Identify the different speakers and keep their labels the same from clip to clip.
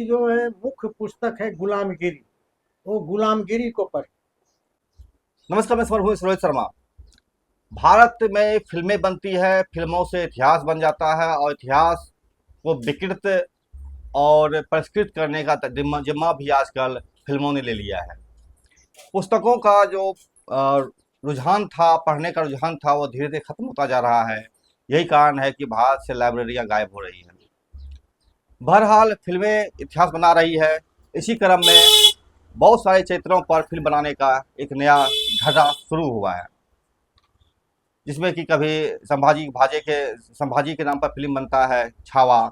Speaker 1: की जो है मुख्य पुस्तक है गुलामगिरी, वो गुलामगिरी को पढ़।
Speaker 2: नमस्कार, मैं रोहित शर्मा। भारत में फिल्में बनती है, फिल्मों से इतिहास बन जाता है और इतिहास को विकृत और परिष्कृत करने का जिम्मा भी आजकल फिल्मों ने ले लिया है। पुस्तकों का जो रुझान था, पढ़ने का रुझान था, वो धीरे धीरे खत्म होता जा रहा है। यही कारण है कि भारत से लाइब्रेरियां गायब हो रही हैं। बहरहाल फिल्में इतिहास बना रही है। इसी क्रम में बहुत सारे चरित्रों पर फिल्म बनाने का एक नया ढर्रा शुरू हुआ है, जिसमें कि कभी संभाजी के नाम पर फिल्म बनता है छावा,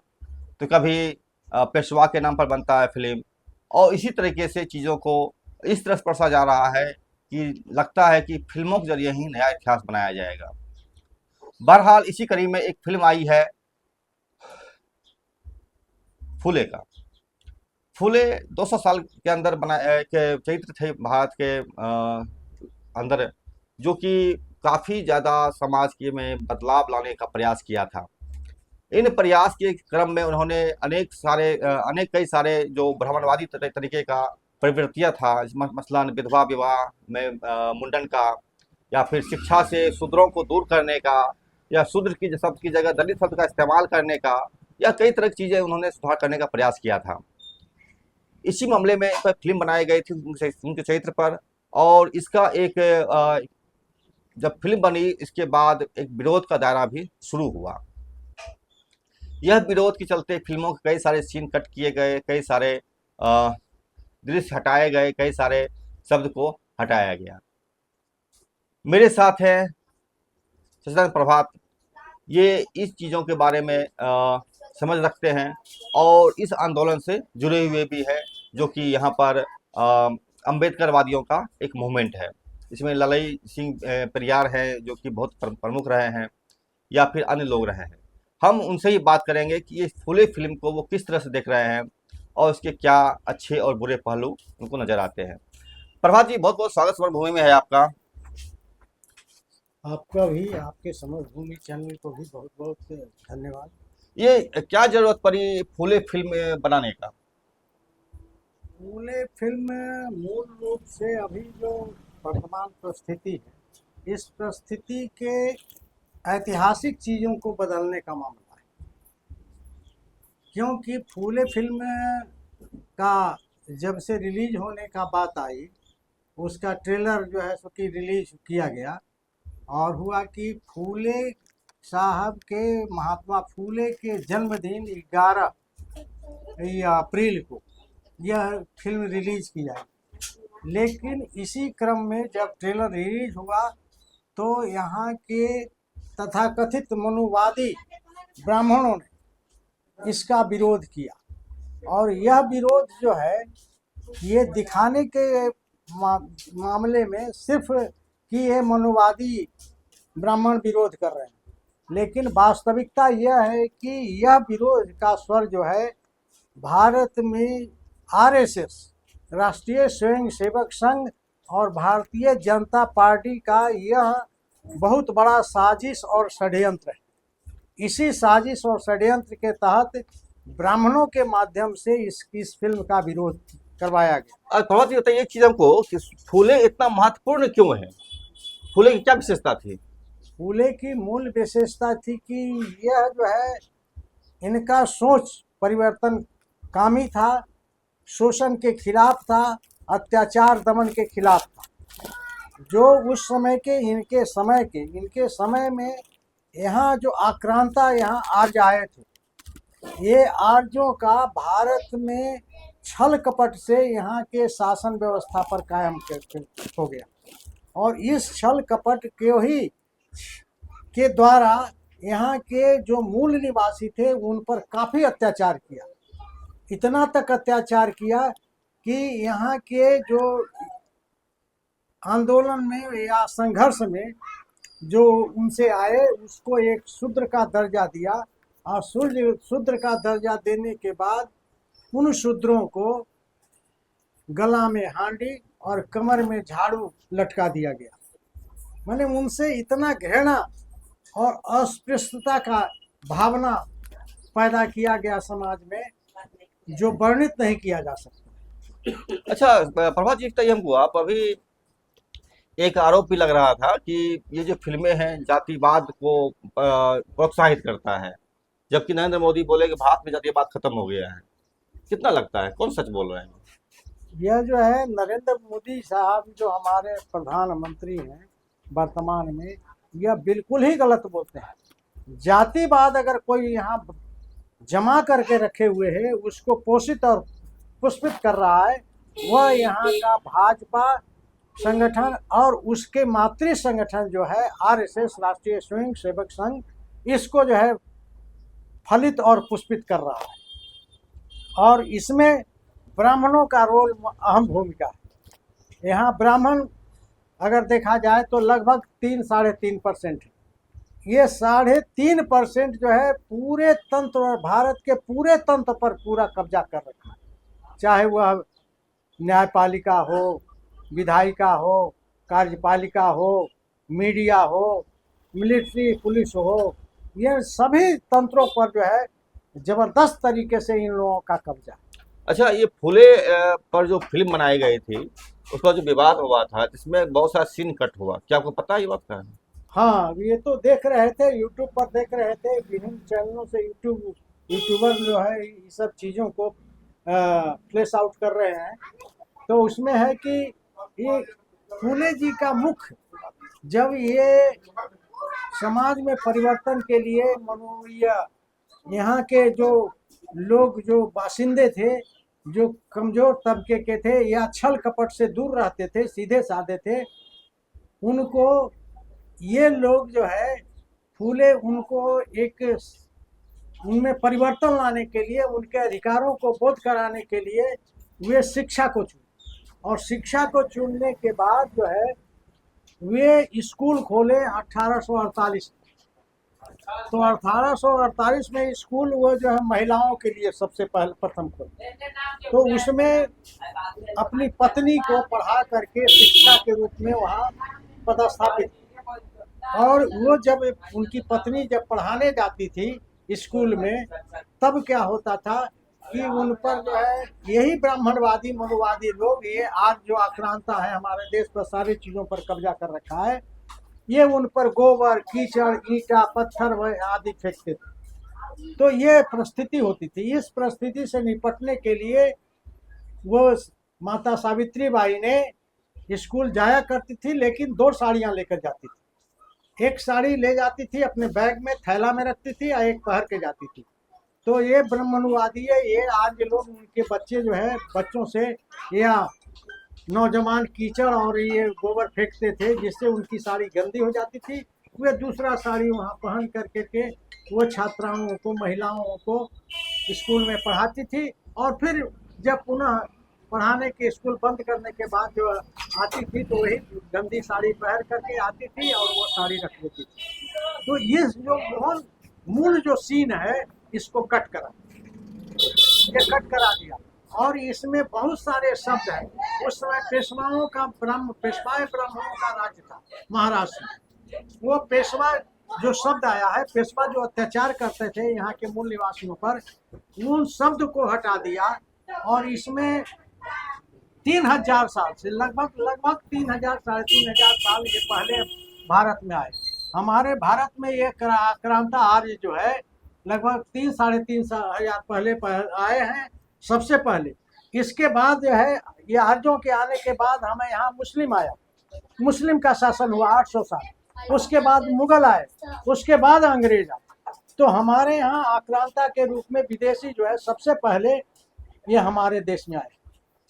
Speaker 2: तो कभी पेशवा के नाम पर बनता है फिल्म। और इसी तरीके से चीज़ों को इस तरह से परसा जा रहा है कि लगता है कि फिल्मों के जरिए ही नया इतिहास बनाया जाएगा। बहरहाल इसी कड़ी में एक फिल्म आई है फूले का। फूले 200 साल के अंदर के चरित्र थे भारत के अंदर, जो कि काफ़ी ज़्यादा समाज के में बदलाव लाने का प्रयास किया था। इन प्रयास के क्रम में उन्होंने अनेक कई सारे जो ब्राह्मणवादी तरीके का प्रवृत्तियाँ था, मसलन विधवा विवाह में मुंडन का, या फिर शिक्षा से शूद्रों को दूर करने का, या शूद्र की शब्द की जगह दलित शब्द का इस्तेमाल करने का, या कई तरह की चीज़ें उन्होंने सुधार करने का प्रयास किया था। इसी मामले में इस पर फिल्म बनाई गई थी उनके चरित्र पर। और इसका जब फिल्म बनी, इसके बाद एक विरोध का दायरा भी शुरू हुआ। यह विरोध के चलते फिल्मों के कई सारे सीन कट किए गए, कई सारे दृश्य हटाए गए, कई सारे शब्द को हटाया गया। मेरे साथ है शशिकांत प्रभात। ये इस चीज़ों के बारे में समझ रखते हैं और इस आंदोलन से जुड़े हुए भी है, जो कि यहाँ पर अम्बेडकरवादियों का एक मूवमेंट है। इसमें ललई सिंह पेरियार है, जो कि बहुत प्रमुख रहे हैं, या फिर अन्य लोग रहे हैं। हम उनसे ही बात करेंगे कि ये फूले फिल्म को वो किस तरह से देख रहे हैं और उसके क्या अच्छे और बुरे पहलू उनको नजर आते हैं। प्रभात जी, बहुत बहुत स्वागत समर भूमि में है आपका।
Speaker 1: आपका भी, आपके समझ भूमि चैनल को भी बहुत बहुत धन्यवाद।
Speaker 2: ये क्या जरूरत पड़ी फूले फिल्म बनाने का?
Speaker 1: फूले फिल्म मूल रूप से अभी जो वर्तमान परिस्थिति है, इस परिस्थिति के ऐतिहासिक चीज़ों को बदलने का मामला है। क्योंकि फूले फिल्म का जब से रिलीज होने का बात आई, उसका ट्रेलर जो है सो कि रिलीज किया गया, और हुआ कि फूले साहब के, महात्मा फूले के जन्मदिन 11 अप्रैल को यह फिल्म रिलीज की जाएगी। लेकिन इसी क्रम में जब ट्रेलर रिलीज हुआ तो यहाँ के तथाकथित मनुवादी ब्राह्मणों ने इसका विरोध किया, और यह विरोध जो है ये दिखाने के मामले में सिर्फ कि ये मनुवादी ब्राह्मण विरोध कर रहे हैं, लेकिन वास्तविकता यह है कि यह विरोध का स्वर जो है भारत में आरएसएस, राष्ट्रीय स्वयंसेवक संघ, और भारतीय जनता पार्टी का यह बहुत बड़ा साजिश और षड्यंत्र है। इसी साजिश और षड्यंत्र के तहत ब्राह्मणों के माध्यम से इस फिल्म का विरोध करवाया गया।
Speaker 2: और प्रभात जी, बताइए एक चीज़ हमको कि फूले इतना महत्वपूर्ण क्यों है? फूले की क्या विशेषता थी?
Speaker 1: फूले की मूल विशेषता थी कि यह जो है इनका सोच परिवर्तन कामी था, शोषण के खिलाफ था, अत्याचार दमन के खिलाफ था। जो उस समय के इनके समय में यहाँ जो आक्रांता यहाँ आर्य आए थे, ये आर्यों का भारत में छल कपट से यहाँ के शासन व्यवस्था पर कायम हो गया, और इस छल कपट के द्वारा यहाँ के जो मूल निवासी थे उन पर काफ़ी अत्याचार किया। इतना तक अत्याचार किया कि यहाँ के जो आंदोलन में या संघर्ष में जो उनसे आए, उसको एक शूद्र का दर्जा दिया, और शूद्र का दर्जा देने के बाद उन शूद्रों को गला में हांडी और कमर में झाड़ू लटका दिया गया। मैंने उनसे इतना घृणा और अस्पृश्यता का भावना पैदा किया गया समाज में, जो वर्णित नहीं किया जा सकता।
Speaker 2: अच्छा प्रभात जी, एक हमको आप अभी एक आरोप भी लग रहा था कि ये जो फिल्में हैं जातिवाद को प्रोत्साहित करता है, जबकि नरेंद्र मोदी बोले कि भारत में जातिवाद खत्म हो गया है। कितना लगता है कौन सच बोल रहे हैं?
Speaker 1: यह जो है नरेंद्र मोदी साहब जो हमारे प्रधानमंत्री हैं वर्तमान में, यह बिल्कुल ही गलत बोलते हैं। जातिवाद अगर कोई यहाँ जमा करके रखे हुए है, उसको पोषित और पुष्पित कर रहा है, वह यहाँ का भाजपा संगठन और उसके मातृ संगठन जो है आरएसएस, राष्ट्रीय स्वयं सेवक संघ, इसको जो है फलित और पुष्पित कर रहा है। और इसमें ब्राह्मणों का रोल अहम भूमिका है। यहाँ ब्राह्मण अगर देखा जाए तो लगभग 3-3.5% है। ये 3.5% जो है पूरे तंत्र, भारत के पूरे तंत्र पर पूरा कब्जा कर रखा है, चाहे वह न्यायपालिका हो, विधायिका हो, कार्यपालिका हो, मीडिया हो, मिलिट्री पुलिस हो, ये सभी तंत्रों पर जो है जबरदस्त तरीके से इन लोगों का कब्जा।
Speaker 2: अच्छा, ये फूले पर जो फिल्म बनाई गई थी उसका जो विवाद हुआ था जिसमें बहुत सारा सीन कट हुआ, क्या आपको पता है ये बात का?
Speaker 1: हाँ, ये तो देख रहे थे, यूट्यूब पर देख रहे थे, विभिन्न चैनलों से यूट्यूबर जो है ये सब चीज़ों को फ्लैश आउट कर रहे हैं। तो उसमें है कि ये फूले जी का मुख जब ये समाज में परिवर्तन के लिए यहाँ के जो लोग, जो बाशिंदे थे, जो कमजोर तबके के थे या छल कपट से दूर रहते थे, सीधे साधे थे, उनको ये लोग जो है फूले उनको एक उनमें परिवर्तन लाने के लिए, उनके अधिकारों को बोध कराने के लिए वे शिक्षा को चुने। और शिक्षा को चुनने के बाद जो है वे स्कूल खोले 1848। तो 1848 में स्कूल वो जो है महिलाओं के लिए सबसे प्रथम खोले। तो उसमें अपनी पत्नी को पढ़ा करके शिक्षा के रूप में वहाँ पदस्थापित। और वो जब उनकी पत्नी जब पढ़ाने जाती थी स्कूल में, तब क्या होता था कि उन पर जो है यही ब्राह्मणवादी मनुवादी लोग, ये आज जो आक्रांता है हमारे देश पर सारी चीज़ों पर कब्जा कर रखा है, ये उन पर गोबर, कीचड़, ईंटा, पत्थर आदि फेंकते थे। तो ये परिस्थिति होती थी। इस परिस्थिति से निपटने के लिए वो माता सावित्री बाई ने स्कूल जाया करती थी, लेकिन 2 साड़ियाँ लेकर जाती थी। एक साड़ी ले जाती थी अपने बैग में, थैला में रखती थी, और एक पहन के जाती थी। तो ये ब्राह्मणवादी है, ये आज लोग उनके बच्चे जो है बच्चों से या नौजवान कीचड़ और ये गोबर फेंकते थे, जिससे उनकी साड़ी गंदी हो जाती थी। वे दूसरा साड़ी वहाँ पहन करके के वो छात्राओं को, महिलाओं को स्कूल में पढ़ाती थी। और फिर जब पुनः पढ़ाने के स्कूल बंद करने के बाद जो आती थी तो वही गंदी साड़ी पहन करके आती थी और वो साड़ी रख लेती थी। तो ये जो मूल जो सीन है इसको कट करा दिया। और इसमें बहुत सारे शब्द हैं। उस समय पेशवाओं का पेशवाए ब्राह्मणों का राज्य था महाराष्ट्र में। वो पेशवा जो शब्द आया है, पेशवा जो अत्याचार करते थे यहाँ के मूल निवासियों पर, उन शब्द को हटा दिया। और इसमें 3000 साल से लगभग 3000 3,500 साल ये पहले भारत में आए। हमारे भारत में ये आक्रांता आर्य जो है लगभग 3-3.5 हजार पहले आए हैं सबसे पहले। इसके बाद जो है ये आर्यों के आने के बाद हमें यहाँ मुस्लिम आया, मुस्लिम का शासन हुआ 800 साल। उसके बाद मुगल आए, उसके बाद अंग्रेज आए। तो हमारे यहाँ आक्रांता के रूप में विदेशी जो है सबसे पहले ये हमारे देश में आए।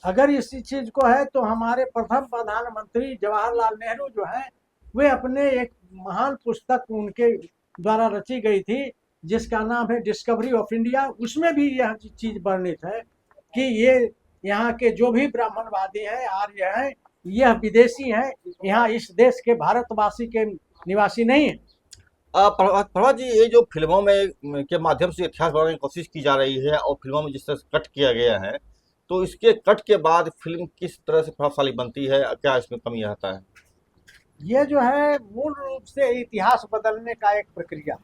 Speaker 1: अगर इसी चीज को है तो हमारे प्रथम प्रधानमंत्री जवाहरलाल नेहरू जो है, वे अपने एक महान पुस्तक उनके द्वारा रची गई थी जिसका नाम है डिस्कवरी ऑफ इंडिया। उसमें भी यह चीज वर्णित है कि ये यहाँ के जो भी ब्राह्मणवादी हैं, आर्य हैं, यह विदेशी हैं, यहाँ इस देश के भारतवासी के निवासी नहीं है।
Speaker 2: प्रभात जी, ये जो फिल्मों में के माध्यम से इतिहास बनाने की कोशिश की जा रही है और फिल्मों में जिस तरह से कट किया गया है, तो इसके कट के बाद फिल्म किस तरह से प्रभावशाली बनती है, क्या इसमें कमी आता है?
Speaker 1: ये जो है मूल रूप से इतिहास बदलने का एक प्रक्रिया।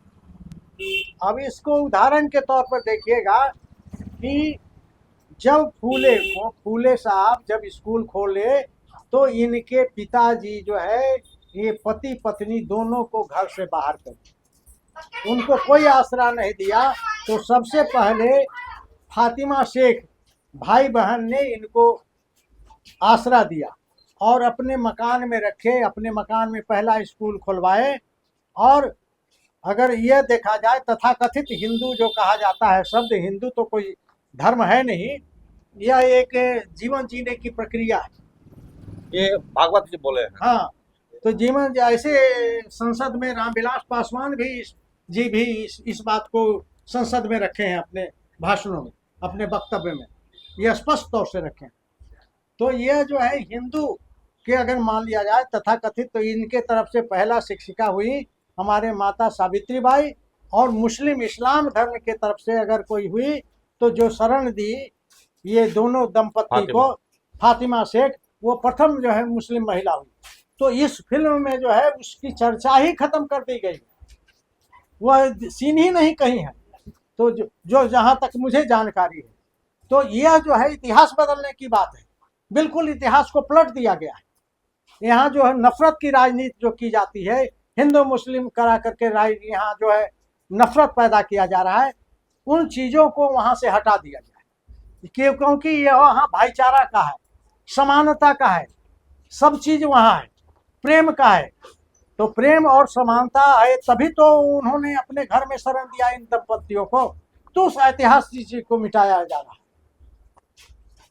Speaker 1: अब इसको उदाहरण के तौर पर देखिएगा कि जब फूले साहब जब स्कूल खोले तो इनके पिताजी जो है ये पति पत्नी दोनों को घर से बाहर कर दिया, उनको कोई आसरा नहीं दिया। तो सबसे पहले फातिमा शेख भाई बहन ने इनको आसरा दिया और अपने मकान में रखे, अपने मकान में पहला स्कूल खुलवाए। और अगर यह देखा जाए तथाकथित हिंदू जो कहा जाता है, शब्द हिंदू तो कोई धर्म है नहीं, यह एक जीवन जीने की प्रक्रिया है।
Speaker 2: ये भागवत जी बोले हैं।
Speaker 1: हाँ, तो जीवन ऐसे संसद में रामविलास पासवान भी इस बात को संसद में रखे हैं, अपने भाषणों में, अपने वक्तव्य में यह स्पष्ट तौर से रखे हैं। तो यह जो है हिंदू के अगर मान लिया जाए तथाकथित, तो इनके तरफ से पहला शिक्षिका हुई हमारे माता सावित्री बाई, और मुस्लिम इस्लाम धर्म के तरफ से अगर कोई हुई तो जो शरण दी ये दोनों दंपति को, फातिमा शेख, वो प्रथम जो है मुस्लिम महिला हुई। तो इस फिल्म में जो है उसकी चर्चा ही खत्म कर दी गई, वह सीन ही नहीं कहीं है। तो जो जहाँ तक मुझे जानकारी है, तो यह जो है इतिहास बदलने की बात है, बिल्कुल इतिहास को पलट दिया गया है। यहाँ जो है नफरत की राजनीति जो की जाती है, हिंदू मुस्लिम करा करके यहाँ जो है नफरत पैदा किया जा रहा है, उन चीज़ों को वहाँ से हटा दिया जाए, क्योंकि यह वहाँ भाईचारा का है, समानता का है, सब चीज़ वहाँ है, प्रेम का है। तो प्रेम और समानता है, तभी तो उन्होंने अपने घर में शरण दिया इन दंपतियों को। तो उस ऐतिहासिक चीज को मिटाया जा रहा है।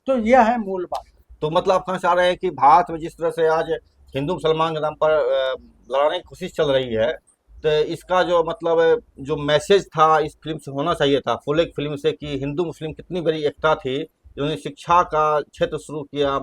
Speaker 1: तो यह है मूल बात।
Speaker 2: तो मतलब आप कहना चाह रहे हैं कि भारत में जिस तरह से आज हिंदू मुसलमान के नाम पर लड़ाने की कोशिश चल रही है, तो इसका जो मतलब जो मैसेज था इस फिल्म से होना चाहिए था, फुले की फिल्म से, कि हिंदू मुस्लिम कितनी बड़ी एकता थी, जिन्होंने शिक्षा का क्षेत्र शुरू किया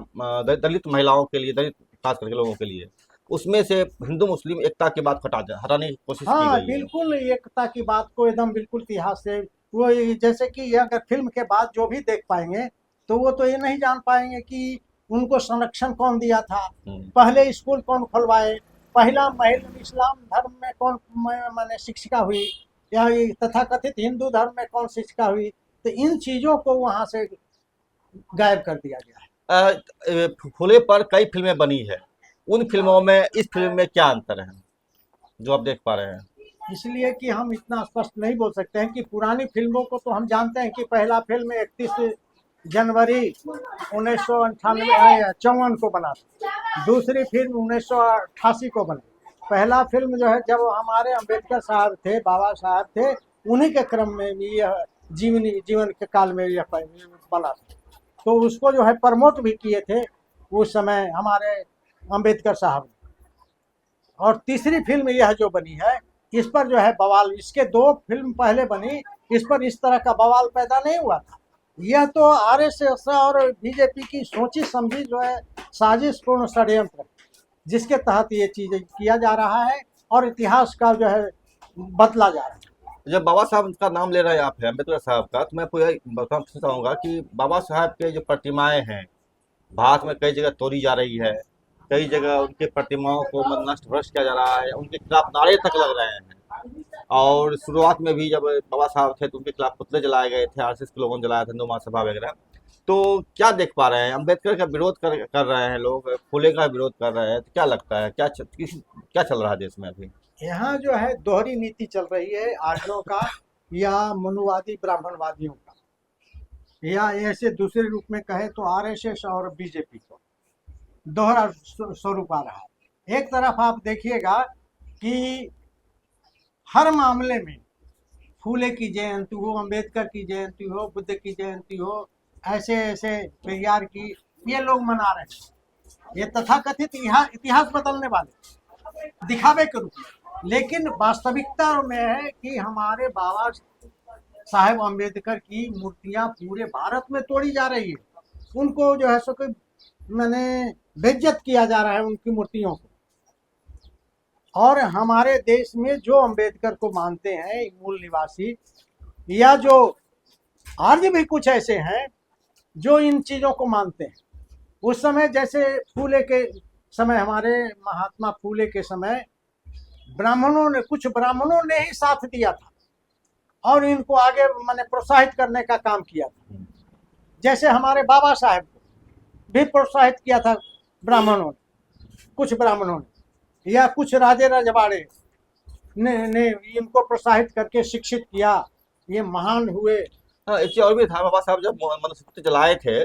Speaker 2: दलित महिलाओं के लिए, दलित खास करके लोगों के लिए, उसमें से हिंदू मुस्लिम एकता की बात हटाने की कोशिश की
Speaker 1: हाँ,
Speaker 2: गई है।
Speaker 1: बिल्कुल एकता की बात को एकदम बिल्कुल इतिहास से वो, जैसे कि ये अगर फिल्म के बाद जो भी देख पाएंगे तो वो तो ये नहीं जान पाएंगे कि उनको संरक्षण कौन दिया था, पहले स्कूल कौन खुलवाए, पहला महिला इस्लाम धर्म में कौन माने शिक्षिका हुई, या तथाकथित हिंदू धर्म में कौन शिक्षिका हुई। तो इन चीजों को वहां से गायब कर दिया गया है।
Speaker 2: फुले पर कई फिल्में बनी है, उन फिल्मों में इस फिल्म में क्या अंतर है जो आप देख पा रहे हैं?
Speaker 1: इसलिए कि हम इतना स्पष्ट नहीं बोल सकते हैं कि पुरानी फिल्मों को तो हम जानते हैं कि पहला फिल्म 31 जनवरी 1954 को बना था, दूसरी फिल्म 1988 को बनी। पहला फिल्म जो है जब हमारे अंबेडकर साहब थे, बाबा साहब थे, उन्हीं के क्रम में भी यह जीवन के काल में यह बना था। तो उसको जो है प्रमोट भी किए थे उस समय हमारे अंबेडकर साहब। और तीसरी फिल्म यह जो बनी है, इस पर जो है बवाल, इसके 2 फिल्म पहले बनी, इस पर इस तरह का बवाल पैदा नहीं हुआ था। यह तो आरएसएस और बीजेपी की सोची समझी जो है साजिशपूर्ण षड्यंत्र, जिसके तहत ये चीजें किया जा रहा है और इतिहास का जो है बदला जा रहा है।
Speaker 2: जब बाबा साहब का नाम ले रहे हैं आप, अम्बेडकर साहब का, तो मैं आपको यह बताना चाहूँगा कि बाबा साहब के जो प्रतिमाएं हैं भारत में कई जगह तोड़ी जा रही है, कई जगह उनके प्रतिमाओं को नष्ट भ्रष्ट किया जा रहा है, उनके खिलाफ नारे तक लग रहे हैं। और शुरुआत में भी जब बाबा साहब थे तो उनके खिलाफ पुतले जलाए गए थे, आरएसएस के लोगों ने जलाया था, हिंदू महासभा वगैरह। तो क्या देख पा रहे हैं, अम्बेडकर का विरोध कर रहे हैं लोग, फुले का विरोध कर रहे हैं, तो क्या लगता है क्या चल रहा है देश में अभी?
Speaker 1: यहाँ जो है दोहरी नीति चल रही है आर्यों का या मनुवादी ब्राह्मणवादियों का, या ऐसे दूसरे रूप में कहे तो आरएसएस और बीजेपी को दोहरा स्वरूप आ रहा है। एक तरफ आप देखिएगा कि हर मामले में फूले की जयंती हो, अंबेडकर की जयंती हो, बुद्ध की जयंती हो, ऐसे ऐसे पेरियार की, ये लोग मना रहे हैं। ये तथाकथित इतिहास बदलने वाले दिखावे के रूप में, लेकिन वास्तविकता में है कि हमारे बाबा साहेब अंबेडकर की मूर्तियां पूरे भारत में तोड़ी जा रही है, उनको जो है सो कोई मैंने बेइज्जत किया जा रहा है उनकी मूर्तियों को। और हमारे देश में जो अंबेडकर को मानते हैं मूल निवासी, या जो आर्य भी कुछ ऐसे हैं जो इन चीज़ों को मानते हैं। उस समय जैसे फूले के समय, हमारे महात्मा फूले के समय कुछ ब्राह्मणों ने ही साथ दिया था और इनको आगे मैंने प्रोत्साहित करने का काम किया था। जैसे हमारे बाबा साहेब को भी प्रोत्साहित किया था ब्राह्मणों ने, कुछ ब्राह्मणों ने या कुछ राजे रजवाड़े ने इनको प्रोत्साहित करके शिक्षित किया, ये महान हुए।
Speaker 2: हाँ, एक चीज और भी था, बाबा साहब जब मनुस्मृति जलाए थे,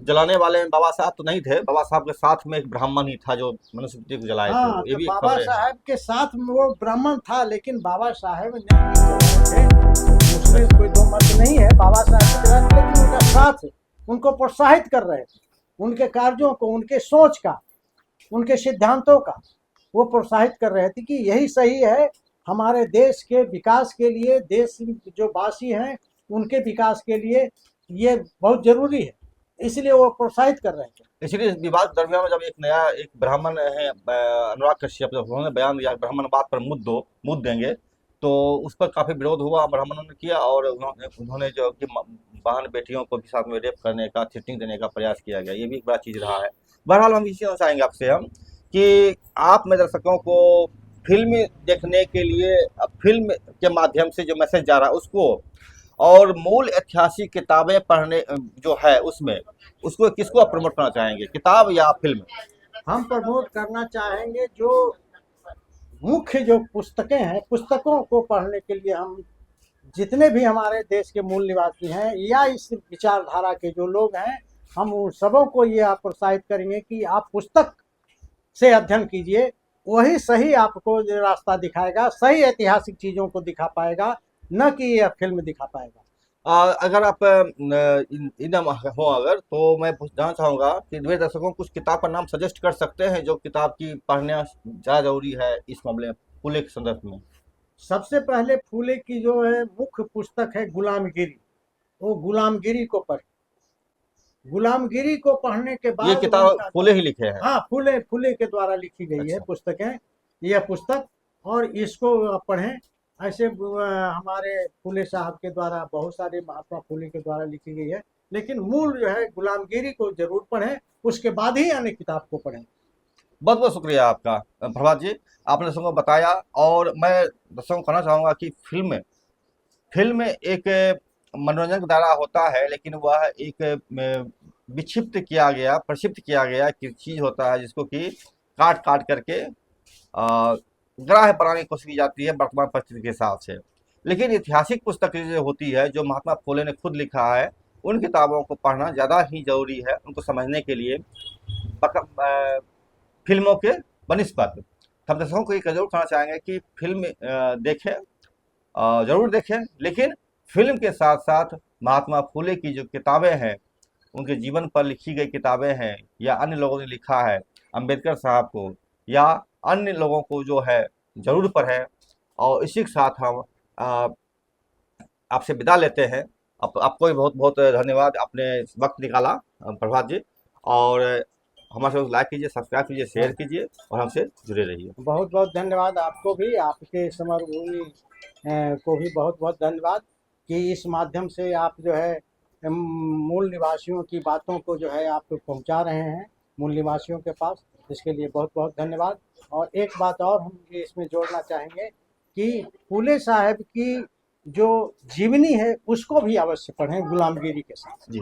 Speaker 2: जलाने वाले में बाबा साहब तो नहीं थे, बाबा साहब के साथ में एक ब्राह्मण ही था जो मनुस्मृति को जलाए थे।
Speaker 1: हाँ,
Speaker 2: ये
Speaker 1: तो
Speaker 2: भी एक
Speaker 1: बाबा
Speaker 2: खबर है।
Speaker 1: साहब के साथ में वो ब्राह्मण था, लेकिन बाबा साहब न्याय थे, उसमें कोई दो मत नहीं है। बाबा साहब के साथ, लेकिन उनका साथ उनको प्रोत्साहित कर रहे थे, उनके कार्यों को, उनके सोच का, उनके सिद्धांतों का वो प्रोत्साहित कर रहे थे कि यही सही है हमारे देश के विकास के लिए, देश जो वासी हैं उनके विकास के लिए ये बहुत जरूरी है, इसलिए वो प्रोत्साहित कर रहे थे।
Speaker 2: इसलिए इस विवाद के दरमियान में जब एक ब्राह्मण है, अनुराग कश्यप, जब उन्होंने बयान दिया ब्राह्मणवाद पर मुद्द देंगे, तो उस पर काफी विरोध हुआ ब्राह्मणों ने किया, और उन्होंने जो कि बहन बेटियों को भी साथ में रेप करने का, थ्रेटनिंग देने का प्रयास किया गया। ये भी एक बड़ा चीज रहा है। बहरहाल हम इसी चाहेंगे आपसे हम कि आप में दर्शकों को फिल्म देखने के लिए, फिल्म के माध्यम से जो मैसेज जा रहा है उसको, और मूल ऐतिहासिक किताबें पढ़ने जो है उसमें, उसको किसको आप प्रमोट करना चाहेंगे, किताब या फिल्म?
Speaker 1: हम प्रमोट करना चाहेंगे जो मुख्य जो पुस्तकें हैं, पुस्तकों को पढ़ने के लिए हम जितने भी हमारे देश के मूल निवासी हैं या इस विचारधारा के जो लोग हैं, हम उन सबों को ये प्रोत्साहित करेंगे कि आप पुस्तक से अध्ययन कीजिए, वही सही आपको रास्ता दिखाएगा, सही ऐतिहासिक चीज़ों को दिखा पाएगा, न कि यह फिल्म दिखा पाएगा।
Speaker 2: अगर आप इन हो अगर, तो मैं जानना चाहूँगा कि मेरे दर्शकों को कुछ किताब का नाम सजेस्ट कर सकते हैं जो किताब की पढ़ना ज़्यादा जरूरी है इस मामले में, फूले के संदर्भ में?
Speaker 1: सबसे पहले फूले की जो है मुख्य पुस्तक है गुलामगिरी, वो गुलामगिरी को पढ़े। गुलामगिरी को पढ़ने के बाद
Speaker 2: ये किताब फूले ही लिखे हैं?
Speaker 1: हाँ, फूले के द्वारा लिखी गई है पुस्तकें, यह पुस्तक, और इसको पढ़ें। ऐसे हमारे फूले साहब के द्वारा बहुत सारे, महात्मा फूले के द्वारा लिखी गई है, लेकिन मूल जो है गुलामगिरी को जरूर पढ़ें, उसके बाद ही अन्य किताब को पढ़ें।
Speaker 2: बहुत बहुत शुक्रिया आपका प्रभात जी, आपने दर्शकों को बताया। और मैं दर्शकों को कहना चाहूँगा कि फिल्म एक मनोरंजन का दायरा होता है, लेकिन वह एक विक्षिप्त किया गया, प्रक्षिप्त किया गया चीज होता है, जिसको कि काट काट करके ग्राह्य बनाने की कोशिश की जाती है वर्तमान परिस्थिति के हिसाब से। लेकिन ऐतिहासिक पुस्तक जो होती है, जो महात्मा फुले ने खुद लिखा है, उन किताबों को पढ़ना ज़्यादा ही जरूरी है उनको समझने के लिए फिल्मों के बनिस्बत। हम दर्शकों को ये जरूर कहना चाहेंगे कि फिल्म देखें, जरूर देखें, लेकिन फिल्म के साथ साथ महात्मा फुले की जो किताबें हैं, उनके जीवन पर लिखी गई किताबें हैं, या अन्य लोगों ने लिखा है, अम्बेडकर साहब को या अन्य लोगों को जो है जरूर पढ़ें। और इसी के साथ हम आपसे विदा लेते हैं। आपको भी बहुत बहुत धन्यवाद, आपने वक्त निकाला प्रभात जी, और हमारे साथ लाइक कीजिए, सब्सक्राइब कीजिए, शेयर कीजिए और हमसे जुड़े रहिए।
Speaker 1: बहुत बहुत धन्यवाद आपको भी, आपके समरभूमि को भी बहुत बहुत धन्यवाद कि इस माध्यम से आप जो है मूल निवासियों की बातों को जो है आप पहुंचा रहे हैं मूल निवासियों के पास, इसके लिए बहुत बहुत धन्यवाद। और एक बात और हम इसमें जोड़ना चाहेंगे कि फूले साहब की जो जीवनी है उसको भी अवश्य पढ़ें गुलामगिरी के साथ।
Speaker 2: जी।